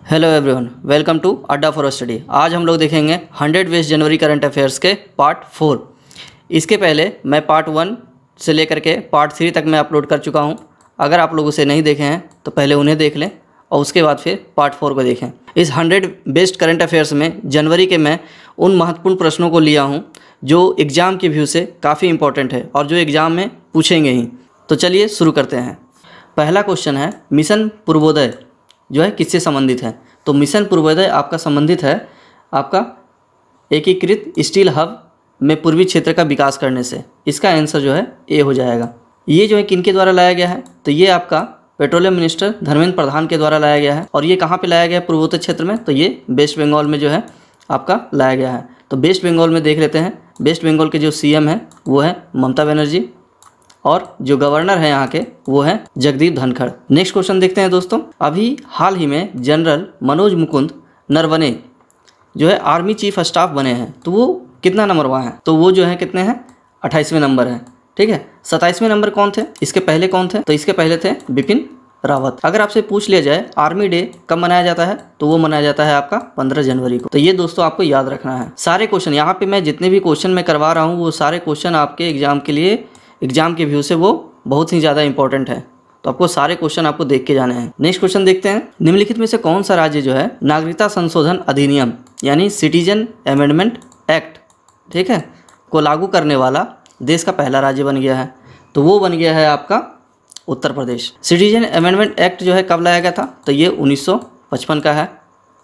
Hello everyone, welcome to अड्डा for study. आज हम लोग देखेंगे 100 वेस्ट जनवरी करंट अफेयर्स के पार्ट 4। इसके पहले मैं पार्ट 1 से लेकर के पार्ट 3 तक मैं अपलोड कर चुका हूं। अगर आप लोग उसे नहीं देखे हैं तो पहले उन्हें देख लें और उसके बाद फिर पार्ट 4 को देखें। इस 100 बेस्ट करंट अफेयर्स में जनवरी के मैं उन महत्वपूर्ण प्रश्नों को लिया हूँ जो एग्ज़ाम के व्यू से काफ़ी इंपॉर्टेंट है और जो एग्ज़ाम में पूछेंगे ही। तो चलिए शुरू करते हैं। पहला क्वेश्चन है, मिशन पूर्वोदय जो है किससे संबंधित है? तो मिशन पूर्वोदय आपका संबंधित है आपका एकीकृत स्टील हब में पूर्वी क्षेत्र का विकास करने से। इसका आंसर जो है ए हो जाएगा। ये जो है किनके द्वारा लाया गया है? तो ये आपका पेट्रोलियम मिनिस्टर धर्मेंद्र प्रधान के द्वारा लाया गया है। और ये कहाँ पे लाया गया है पूर्वोत्तर क्षेत्र में? तो ये वेस्ट बंगाल में जो है आपका लाया गया है। तो वेस्ट बंगाल में देख लेते हैं। वेस्ट बंगाल के जो सीएम है वो है ममता बनर्जी और जो गवर्नर है यहाँ के वो है जगदीप धनखड़। नेक्स्ट क्वेश्चन देखते हैं दोस्तों। अभी हाल ही में जनरल मनोज मुकुंद नरवणे जो है आर्मी चीफ स्टाफ बने हैं, तो वो कितना नंबर वहाँ है? तो वो जो है कितने हैं? 28वें नंबर है। ठीक है, 27वें नंबर कौन थे? इसके पहले कौन थे? तो इसके पहले थे बिपिन रावत। अगर आपसे पूछ लिया जाए आर्मी डे कब मनाया जाता है, तो वो मनाया जाता है आपका 15 जनवरी को। तो ये दोस्तों आपको याद रखना है। सारे क्वेश्चन यहाँ पे मैं जितने भी क्वेश्चन मैं करवा रहा हूँ वो सारे क्वेश्चन आपके एग्जाम के लिए, एग्जाम के व्यू से वो बहुत ही ज़्यादा इंपॉर्टेंट है। तो आपको सारे क्वेश्चन आपको देख के जाने हैं। नेक्स्ट क्वेश्चन देखते हैं। निम्नलिखित में से कौन सा राज्य जो है नागरिकता संशोधन अधिनियम यानी सिटीजन अमेंडमेंट एक्ट, ठीक है, को लागू करने वाला देश का पहला राज्य बन गया है? तो वो बन गया है आपका Uttar Pradesh. Citizen amendment act जो है कब लाया गया था? तो ये 1955 का है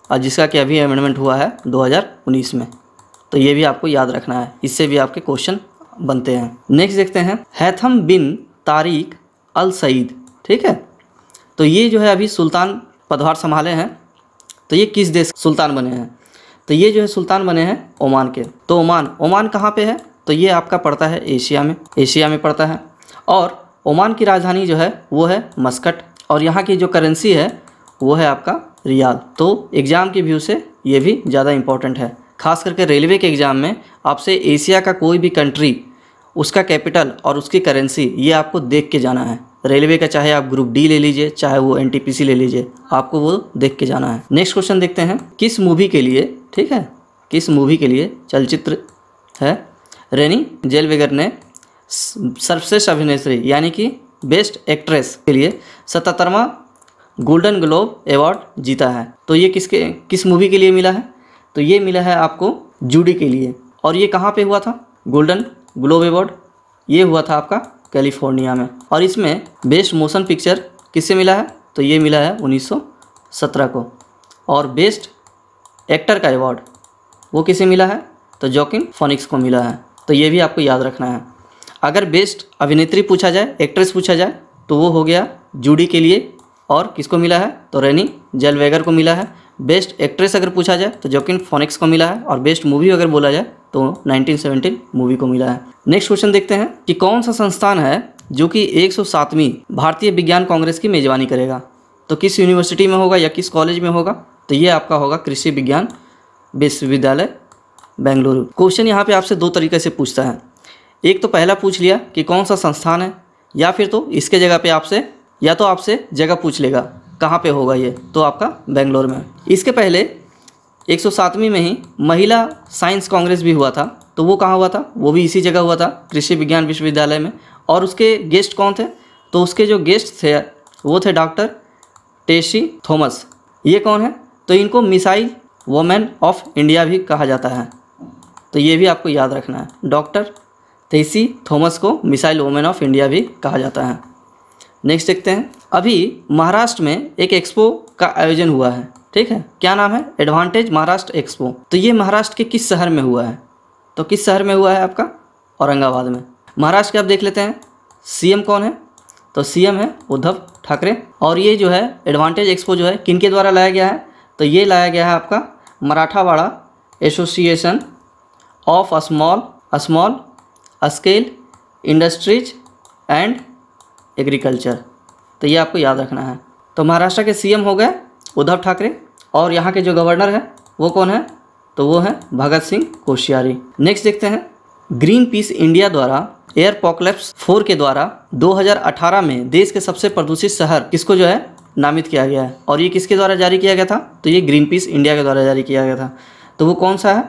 और जिसका कि अभी अमेंडमेंट हुआ है 2019 में। तो ये भी आपको याद रखना है, इससे भी आपके क्वेश्चन बनते हैं। नेक्स्ट देखते हैं। हैथम बिन तारिक अल सईद, ठीक है, तो ये जो है अभी सुल्तान पदभार संभाले हैं। तो ये किस देश सुल्तान बने हैं? तो ये जो है सुल्तान बने हैं ओमान के। तो ओमान कहाँ पे है? तो ये आपका पड़ता है एशिया में पड़ता है। और ओमान की राजधानी जो है वो है मस्कट और यहाँ की जो करेंसी है वो है आपका रियाल। तो एग्ज़ाम के व्यू से ये भी ज़्यादा इंपॉर्टेंट है। खास करके रेलवे के एग्ज़ाम में आपसे एशिया का कोई भी कंट्री, उसका कैपिटल और उसकी करेंसी ये आपको देख के जाना है। रेलवे का चाहे आप ग्रुप डी ले लीजिए, चाहे वो एनटीपीसी ले लीजिए, आपको वो देख के जाना है। नेक्स्ट क्वेश्चन देखते हैं। किस मूवी के लिए, ठीक है, किस मूवी के लिए चलचित्र है रेनी जेलवेगर ने सर्वश्रेष्ठ अभिनेत्री यानी कि बेस्ट एक्ट्रेस के लिए 77वां गोल्डन ग्लोब अवार्ड जीता है? तो ये किस मूवी के लिए मिला है? तो ये मिला है आपको जूडी के लिए। और ये कहाँ पे हुआ था गोल्डन ग्लोब अवार्ड? ये हुआ था आपका कैलिफोर्निया में। और इसमें बेस्ट मोशन पिक्चर किससे मिला है? तो ये मिला है 1917 को। और बेस्ट एक्टर का अवार्ड वो किसे मिला है? तो जोकिन फोनिक्स को मिला है। तो ये भी आपको याद रखना है। अगर बेस्ट अभिनेत्री पूछा जाए, एक्ट्रेस पूछा जाए, तो वो हो गया जूडी के लिए। और किसको मिला है? तो रेनी जेलवेगर को मिला है। बेस्ट एक्ट्रेस अगर पूछा जाए तो जोकिन फोनिक्स को मिला है। और बेस्ट मूवी अगर बोला जाए तो 1917 मूवी को मिला है। नेक्स्ट क्वेश्चन देखते हैं कि कौन सा संस्थान है जो कि 107वीं भारतीय विज्ञान कांग्रेस की मेजबानी करेगा? तो किस यूनिवर्सिटी में होगा या किस कॉलेज में होगा? तो ये आपका होगा कृषि विज्ञान विश्वविद्यालय बेंगलुरु। क्वेश्चन यहाँ पे आपसे दो तरीके से पूछता है। एक तो पहला पूछ लिया कि कौन सा संस्थान है, या फिर तो इसके जगह पे आपसे या तो आपसे जगह पूछ लेगा कहाँ पे होगा ये, तो आपका बेंगलोर में। इसके पहले 107वीं में ही महिला साइंस कांग्रेस भी हुआ था, तो वो कहाँ हुआ था? वो भी इसी जगह हुआ था, कृषि विज्ञान विश्वविद्यालय में। और उसके गेस्ट कौन थे? तो उसके जो गेस्ट थे वो थे डॉक्टर टेसी थॉमस। ये कौन है? तो इनको मिसाइल वुमेन ऑफ इंडिया भी कहा जाता है। तो ये भी आपको याद रखना है। डॉक्टर टेसी थॉमस को मिसाइल वुमेन ऑफ इंडिया भी कहा जाता है। नेक्स्ट देखते हैं। अभी महाराष्ट्र में एक एक्सपो का आयोजन हुआ है, ठीक है, क्या नाम है? Advantage Maharashtra expo. तो ये महाराष्ट्र के किस शहर में हुआ है? तो किस शहर में हुआ है आपका? औरंगाबाद में। महाराष्ट्र के आप देख लेते हैं सीएम कौन है? तो सीएम है उद्धव ठाकरे। और ये जो है एडवांटेज एक्सपो जो है किनके द्वारा लाया गया है? तो ये लाया गया है आपका Marathwada association of small scale industries and agriculture. तो ये आपको याद रखना है। तो महाराष्ट्र के सीएम हो गए उद्धव ठाकरे और यहाँ के जो गवर्नर है वो कौन है? तो वो है भगत सिंह कोश्यारी। नेक्स्ट देखते हैं। ग्रीन पीस इंडिया द्वारा एयरपोक्लिप्स 4 के द्वारा 2018 में देश के सबसे प्रदूषित शहर किसको जो है नामित किया गया है। और ये किसके द्वारा जारी किया गया था? तो ये ग्रीन पीस इंडिया के द्वारा जारी किया गया था। तो वो कौन सा है?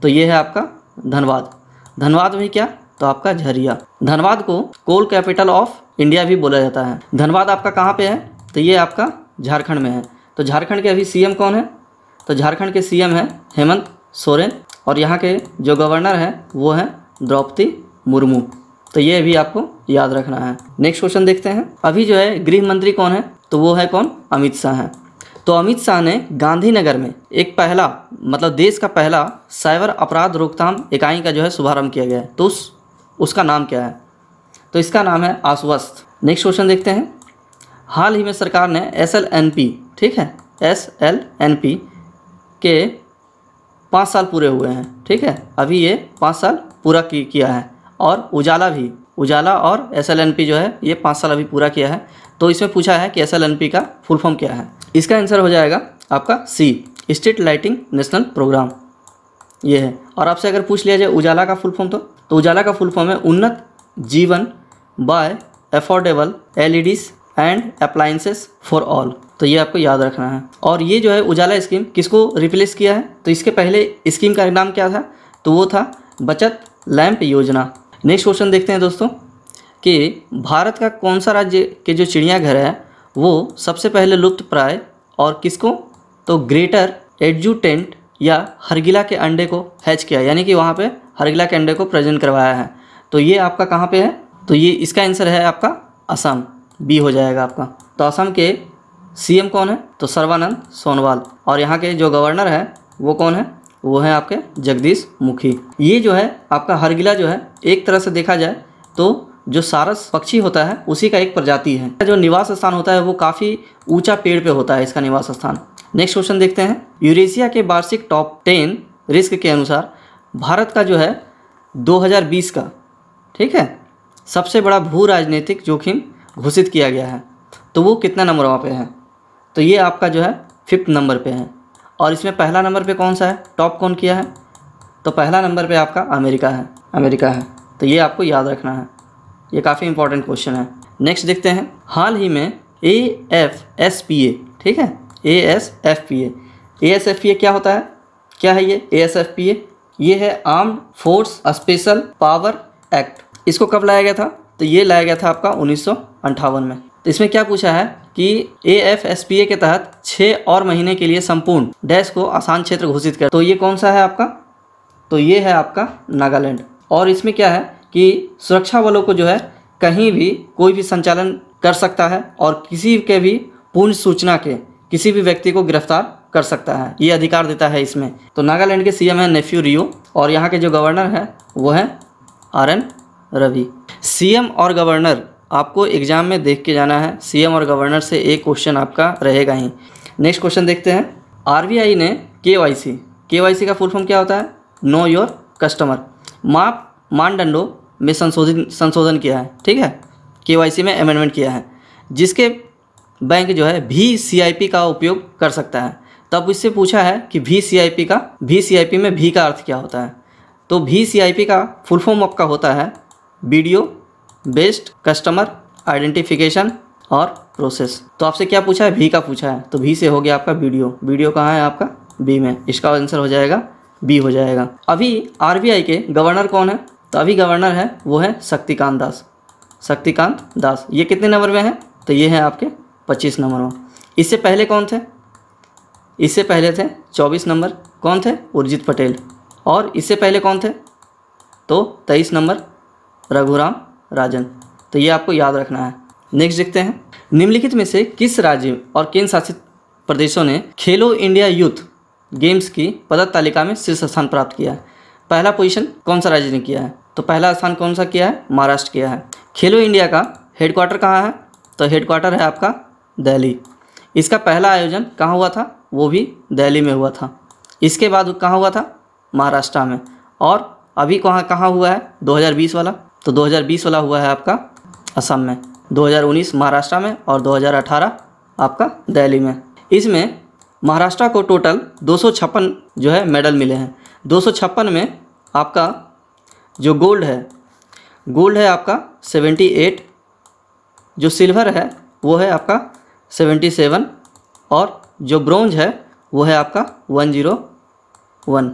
तो ये है आपका धनबाद। धनबाद में क्या? तो आपका झरिया। धनबाद को कोल कैपिटल ऑफ इंडिया भी बोला जाता है। धनबाद आपका कहाँ पे है? तो ये आपका झारखंड में है। तो झारखंड के अभी सीएम कौन है? तो झारखंड के सीएम है हेमंत सोरेन, और यहाँ के जो गवर्नर है वो है द्रौपदी मुर्मू। तो ये भी आपको याद रखना है। नेक्स्ट क्वेश्चन देखते हैं। अभी जो है गृह मंत्री कौन है? तो वो है कौन? अमित शाह है। तो अमित शाह ने गांधीनगर में एक पहला, मतलब देश का पहला साइबर अपराध रोकथाम इकाई का जो है शुभारंभ किया गया है। तो उसका नाम क्या है? तो इसका नाम है आश्वस्त। नेक्स्ट क्वेश्चन देखते हैं। हाल ही में सरकार ने SLNP, ठीक है, SLNP के 5 साल पूरे हुए हैं, ठीक है, अभी ये 5 साल पूरा किया है। और उजाला और SLNP जो है ये 5 साल अभी पूरा किया है। तो इसमें पूछा है कि SLNP का फुल फॉर्म क्या है? इसका आंसर हो जाएगा आपका C, street lighting national programme, ये है। और आपसे अगर पूछ लिया जाए उजाला का फुल फॉर्म, तो उजाला का फुल फॉर्म है Unnat Jeevan by affordable LEDs and appliances for all. तो ये आपको याद रखना है। और ये जो है उजाला स्कीम किसको रिप्लेस किया है? तो इसके पहले स्कीम का नाम क्या था? तो वो था बचत लैंप योजना। नेक्स्ट क्वेश्चन देखते हैं दोस्तों कि भारत का कौन सा राज्य के जो चिड़ियाघर है वो सबसे पहले लुप्त प्राय और किसको? तो ग्रेटर एडजुटेंट या हरगिला के अंडे को हैच किया, यानी कि वहाँ पे हरगिला के अंडे को प्रेजेंट करवाया है। तो ये आपका कहाँ पे है? तो ये इसका आंसर है आपका असम, बी हो जाएगा आपका। तो असम के सीएम कौन है? तो सर्बानंद सोनोवाल। और यहाँ के जो गवर्नर है वो कौन है? वो है आपके जगदीश मुखी। ये जो है आपका हरगिला जो है एक तरह से देखा जाए तो जो सारस पक्षी होता है उसी का एक प्रजाति है। जो निवास स्थान होता है वो काफ़ी ऊंचा पेड़ पे होता है इसका निवास स्थान। नेक्स्ट क्वेश्चन देखते हैं। यूरेशिया के वार्षिक टॉप 10 रिस्क के अनुसार भारत का जो है 2020 का, ठीक है, सबसे बड़ा भू राजनीतिक जोखिम घोषित किया गया है। तो वो कितना नंबर वहाँ पे है? तो ये आपका जो है 5th नंबर पे है। और इसमें पहला नंबर पे कौन सा है? टॉप कौन किया है? तो पहला नंबर पे आपका अमेरिका है। तो ये आपको याद रखना है, ये काफ़ी इंपॉर्टेंट क्वेश्चन है। नेक्स्ट देखते हैं। हाल ही में AFSPA, ठीक है, ASFPA क्या होता है? क्या है ये ASFPA? ये है armed force special power act. इसको कब लाया गया था? तो ये लाया गया था आपका 1958 में। तो इसमें क्या पूछा है कि AFSPA के तहत 6 और महीने के लिए संपूर्ण डैश को आसान क्षेत्र घोषित कर। तो ये कौन सा है आपका? तो ये है आपका नागालैंड। और इसमें क्या है कि सुरक्षा बलों को जो है कहीं भी कोई भी संचालन कर सकता है और किसी के भी पूर्ण सूचना के किसी भी व्यक्ति को गिरफ्तार कर सकता है, ये अधिकार देता है इसमें। तो नागालैंड के सीएम है नेफ्यू रियो और यहाँ के जो गवर्नर है वो है RN रवि। सीएम और गवर्नर आपको एग्जाम में देख के जाना है। सीएम और गवर्नर से एक क्वेश्चन आपका रहेगा ही। नेक्स्ट क्वेश्चन देखते हैं। RBI ने KYC का फुल फॉर्म क्या होता है? नो योर कस्टमर मानदंडों में संशोधन किया है, ठीक है, KYC में अमेंडमेंट किया है, जिसके बैंक जो है VCIP का उपयोग कर सकता है। तब इससे पूछा है कि VCIP में भी का अर्थ क्या होता है? तो VCIP का फुल फॉर्म आपका होता है वीडियो बेस्ड कस्टमर आइडेंटिफिकेशन और प्रोसेस। तो आपसे क्या पूछा है? भी का पूछा है, तो भी से हो गया आपका वीडियो कहाँ है आपका? बी में। इसका आंसर हो जाएगा बी हो जाएगा। अभी RBI के गवर्नर कौन है? तो अभी गवर्नर है वो है शक्तिकांत दास। ये कितने नंबर में है? तो ये है आपके 25 नंबर में। इससे पहले कौन थे? इससे पहले थे 24 नंबर, कौन थे? उर्जित पटेल। और इससे पहले कौन थे? तो 23 नंबर रघुराम राजन। तो ये आपको याद रखना है। नेक्स्ट देखते हैं। निम्नलिखित में से किस राज्य और केंद्र शासित प्रदेशों ने खेलो इंडिया यूथ गेम्स की पदक तालिका में शीर्ष स्थान प्राप्त किया है? पहला पोजीशन कौन सा राज्य ने किया है? तो पहला स्थान कौन सा किया है? महाराष्ट्र किया है। खेलो इंडिया का हेडक्वार्टर कहाँ है? तो हेडक्वार्टर है आपका दिल्ली। इसका पहला आयोजन कहाँ हुआ था? वो भी दिल्ली में हुआ था। इसके बाद कहाँ हुआ था? महाराष्ट्र में। और अभी कहाँ हुआ है? 2020 वाला। तो 2020 वाला हुआ है आपका असम में, 2019 महाराष्ट्र में और 2018 आपका दिल्ली में। इसमें महाराष्ट्र को टोटल 256 जो है मेडल मिले हैं। 256 में आपका जो गोल्ड है आपका 78, जो सिल्वर है वो है आपका 77 और जो ब्रोंज है वो है आपका 101।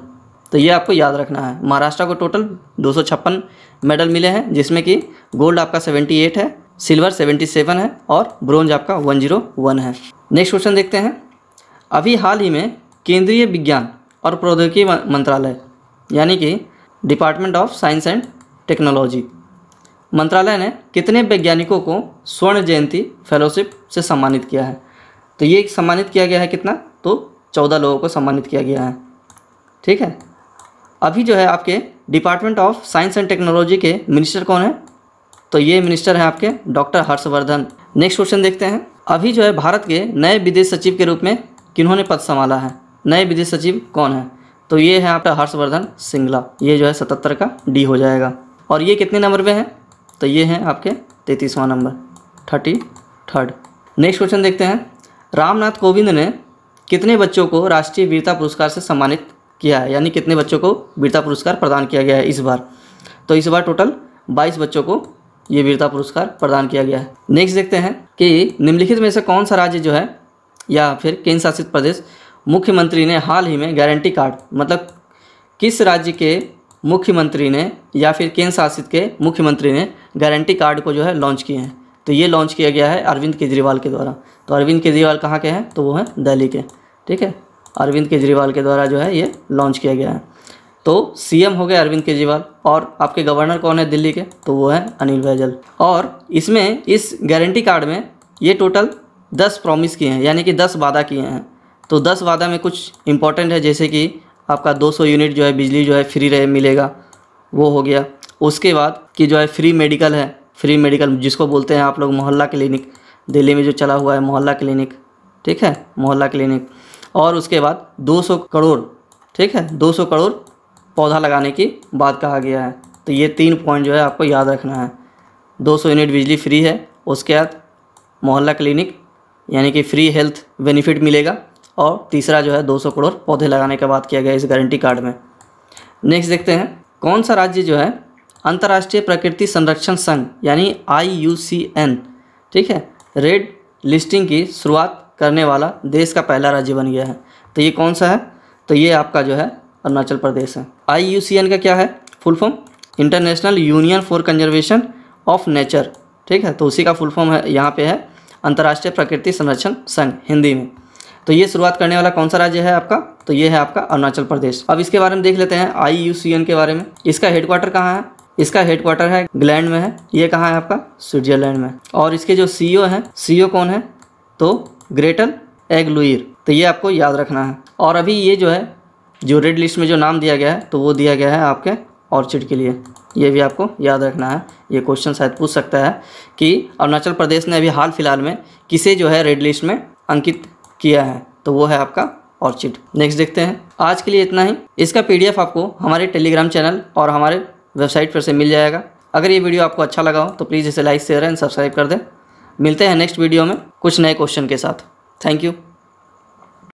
तो ये आपको याद रखना है। महाराष्ट्र को टोटल 256 मेडल मिले हैं, जिसमें कि गोल्ड आपका 78 है, सिल्वर 77 है और ब्रोंज आपका 101 है। नेक्स्ट क्वेश्चन देखते हैं। अभी हाल ही में केंद्रीय विज्ञान और प्रौद्योगिकी मंत्रालय यानी कि department of science and technology मंत्रालय ने कितने वैज्ञानिकों को स्वर्ण जयंती फेलोशिप से सम्मानित किया है? तो ये सम्मानित किया गया है कितना? तो 14 लोगों को सम्मानित किया गया है। ठीक है। अभी जो है आपके department of science and technology के मिनिस्टर कौन है? तो ये मिनिस्टर हैं आपके डॉक्टर हर्षवर्धन। नेक्स्ट क्वेश्चन देखते हैं। अभी जो है भारत के नए विदेश सचिव के रूप में किन्होंने पद संभाला है? नए विदेश सचिव कौन है? तो ये है आपका हर्षवर्धन श्रृंगला। ये जो है 77 का डी हो जाएगा। और ये कितने नंबर पे हैं? तो ये हैं आपके 33वां नंबर, 33rd। नेक्स्ट क्वेश्चन देखते हैं। रामनाथ कोविंद ने कितने बच्चों को राष्ट्रीय वीरता पुरस्कार से सम्मानित किया है? यानी कितने बच्चों को वीरता पुरस्कार प्रदान किया गया है इस बार? तो इस बार टोटल 22 बच्चों को ये वीरता पुरस्कार प्रदान किया गया है। नेक्स्ट देखते हैं कि निम्नलिखित में से कौन सा राज्य जो है या फिर केंद्र शासित प्रदेश मुख्यमंत्री ने हाल ही में गारंटी कार्ड, मतलब किस राज्य के मुख्यमंत्री ने या फिर केंद्र शासित के मुख्यमंत्री ने गारंटी कार्ड को जो है लॉन्च किए हैं? तो ये लॉन्च किया गया है अरविंद केजरीवाल के द्वारा। तो अरविंद केजरीवाल कहाँ के हैं? तो वो हैं दिल्ली के। ठीक है, अरविंद केजरीवाल के द्वारा जो है ये लॉन्च किया गया है। तो सीएम हो गए अरविंद केजरीवाल और आपके गवर्नर कौन है दिल्ली के? तो वो है अनिल बैजल। और इसमें इस गारंटी कार्ड में ये टोटल 10 प्रॉमिस किए हैं, यानी कि 10 वादा किए हैं। तो 10 वादा में कुछ इंपॉर्टेंट है, जैसे कि आपका 200 यूनिट जो है बिजली जो है फ्री रहे मिलेगा, वो हो गया। उसके बाद कि जो है फ्री मेडिकल है, फ्री मेडिकल जिसको बोलते हैं आप लोग मोहल्ला क्लिनिक, दिल्ली में जो चला हुआ है मोहल्ला क्लिनिक। ठीक है, मोहल्ला क्लिनिक। और उसके बाद 200 करोड़, ठीक है, 200 करोड़ पौधा लगाने की बात कहा गया है। तो ये 3 पॉइंट जो है आपको याद रखना है। 200 यूनिट बिजली फ्री है, उसके बाद मोहल्ला क्लिनिक यानी कि फ्री हेल्थ बेनिफिट मिलेगा, और तीसरा जो है 200 करोड़ पौधे लगाने का बात किया गया इस गारंटी कार्ड में। नेक्स्ट देखते हैं कौन सा राज्य जो है अंतर्राष्ट्रीय प्रकृति संरक्षण संघ यानी IUCN, ठीक है, रेड लिस्टिंग की शुरुआत करने वाला देश का पहला राज्य बन गया है। तो ये कौन सा है? तो ये आपका जो है अरुणाचल प्रदेश है। IUCN का क्या है full form? International union for conservation of nature. ठीक है, तो उसी का फुल फॉर्म है यहाँ पे है अंतर्राष्ट्रीय प्रकृति संरक्षण संघ हिंदी में। तो ये शुरुआत करने वाला कौन सा राज्य है आपका? तो ये है आपका अरुणाचल प्रदेश। अब इसके बारे में देख लेते हैं IUCN के बारे में। इसका हेडक्वार्टर कहाँ है? इसका हेडक्वार्टर है ग्लैंड में है। ये कहाँ है आपका? स्विट्जरलैंड में। और इसके जो CEO हैं, CEO कौन है? तो ग्रेटल एग्लुइर। तो ये आपको याद रखना है। और अभी ये जो है जो रेड लिस्ट में जो नाम दिया गया है, तो वो दिया गया है आपके ऑर्चिड के लिए। ये भी आपको याद रखना है। ये क्वेश्चन शायद पूछ सकता है कि अरुणाचल प्रदेश ने अभी हाल फिलहाल में किसे जो है रेड लिस्ट में अंकित किया है, तो वो है आपका ऑर्चिड। नेक्स्ट देखते हैं। आज के लिए इतना ही। इसका PDF आपको हमारे टेलीग्राम चैनल और हमारे वेबसाइट पर से मिल जाएगा। अगर ये वीडियो आपको अच्छा लगा हो तो प्लीज़ इसे लाइक शेयर एंड सब्सक्राइब कर दें। मिलते हैं नेक्स्ट वीडियो में कुछ नए क्वेश्चन के साथ। Thank you.